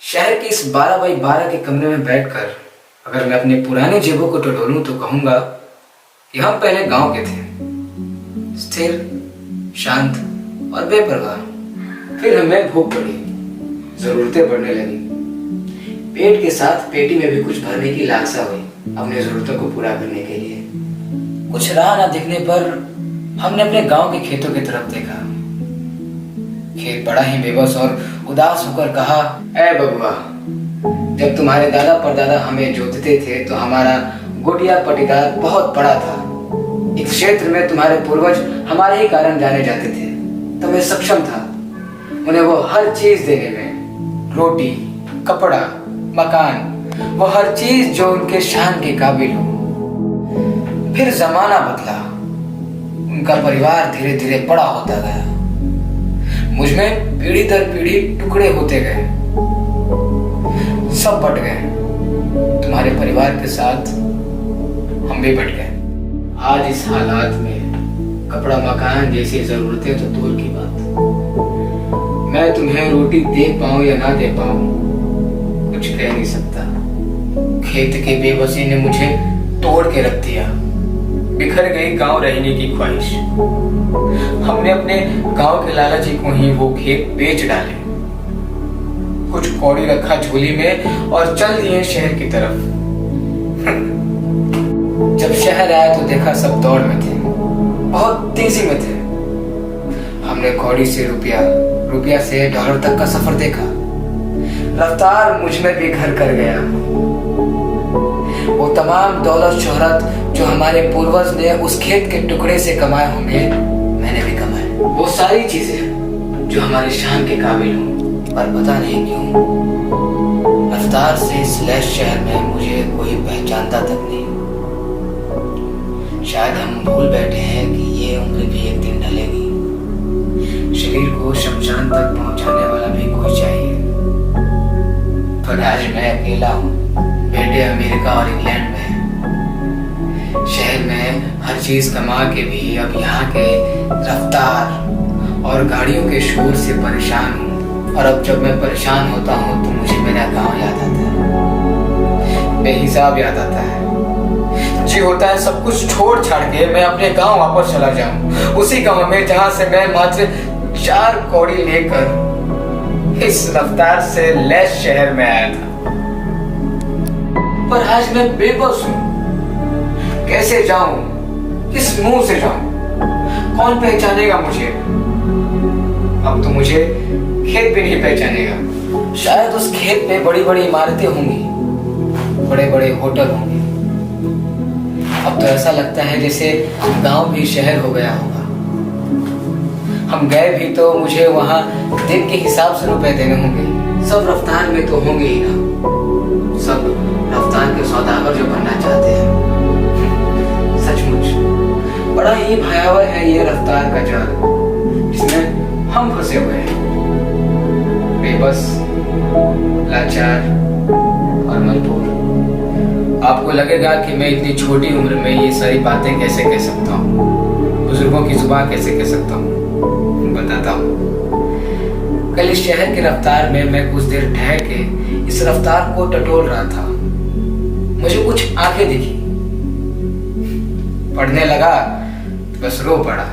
शहर के इस 12 बाई 12 के कमरे में बैठकर अगर मैं अपने पुराने जेबों को टटोलूं तो कहूंगा कि हम पहले गांव के थे, स्थिर, शांत और बेपरवाह। फिर हमें भूख बढ़ी, जरूरतें बढ़ने लगी। पेट के साथ पेटी में भी कुछ भरने की लालसा हुई अपनी जरूरतों को पूरा करने के लिए। कुछ राह ना दिखने पर हमने अपने गांव के खेतों की तरफ देखा। खेत बड़ा ही बेबस और उदास होकर कहा, ऐ बबुआ, जब तुम्हारे दादा परदादा हमें जोतते थे तो हमारा गोटिया पटीदार बहुत बड़ा था। इस क्षेत्र में तुम्हारे पूर्वज हमारे ही कारण जाने जाते थे। तो मैं सक्षम था उन्हें वो हर चीज देने में, रोटी, कपड़ा, मकान, वो हर चीज जो उनके शान के काबिल हो। फिर जमाना बदला, उनका परिवार धीरे धीरे बड़ा होता गया। मुझमें पीढ़ी दर पीढ़ी टुकड़े होते गए, सब बट गए। तुम्हारे परिवार के साथ हम भी बट गए। आज इस हालात में कपड़ा, मकान जैसी जरूरतें तो दूर की बात, मैं तुम्हें रोटी दे पाऊं या ना दे पाऊं कुछ कह नहीं सकता। खेत की बेबसी ने मुझे तोड़ के रख दिया। बिखर गई गांव रहने की ख्वाहिश। हमने अपने गांव के लालची को ही वो खेत बेच डाले, कुछ कौड़ी रखा झोली में और चल दिए शहर की तरफ। जब शहर आया तो देखा सब दौड़ में थे, बहुत तेजी में थे। हमने कौड़ी से रुपया, रुपया से डॉलर तक का सफर देखा। रफ्तार मुझ में भी घर कर गया। वो तमाम दौलत शोहरत जो हमारे पूर्वज ने उस खेत के टुकड़े से कमाए होंगे, मैंने भी कमाए। वो सारी चीजें जो हमारी शान के काबिल हों, पर पता नहीं क्यों रफ्तार से इस लैश शहर में मुझे कोई पहचानता तक नहीं। शायद हम भूल बैठे हैं कि ये उम्र भी एक दिन ढलेगी। शरीर को शमशान तक पहुंचाने वाला भी कोई चाहिए। पर आज मैं अकेला हूँ, बेटे अमेरिका और इंग्लैंड में। शहर में हर चीज कमा के भी अब यहाँ के रफ्तार और गाड़ियों के शोर से परेशान हूँ। और अब जब मैं परेशान होता हूँ तो मुझे मेरा गांव याद आता है, बेहिसाब याद आता है। जी होता है सब कुछ छोड़ छाड़ के मैं अपने गांव वापस चला जाऊं, उसी गांव में जहां से मैं मात्र 4 कौड़ी लेकर इस रफ्तार से लैस शहर में आया था। पर आज मैं बेबस हूं। कैसे जाऊं, किस मुंह से जाऊं, कौन पहचानेगा मुझे? अब तो मुझे खेत भी नहीं पहचानेगा। शायद उस खेत में बड़ी बड़ी इमारतें होंगी, बड़े बड़े होटल होंगे। अब तो ऐसा लगता है जैसे गांव भी शहर हो गया होगा। हम गए भी तो मुझे वहां दिन के हिसाब से रुपए देने होंगे। सब रफ्तार में तो होंगे ही ना, सब रफ्तार के सौदागर जो बनना चाहते हैं। सचमुच बड़ा ही भयावह है ये रफ्तार का जाल, जिसमें हम फंसे हुए हैं, बेबस, लाचार और मजबूर। आपको लगेगा कि मैं इतनी छोटी उम्र में ये सारी बातें कैसे कह सकता हूँ, बुजुर्गों की जुबान कैसे कह सकता हूँ। बताता हूँ। कल इस शहर की रफ्तार में मैं कुछ देर ठहर के इस रफ्तार को टटोल रहा था। मुझे कुछ आंखें दिखी, पढ़ने लगा तो बस रो पड़ा।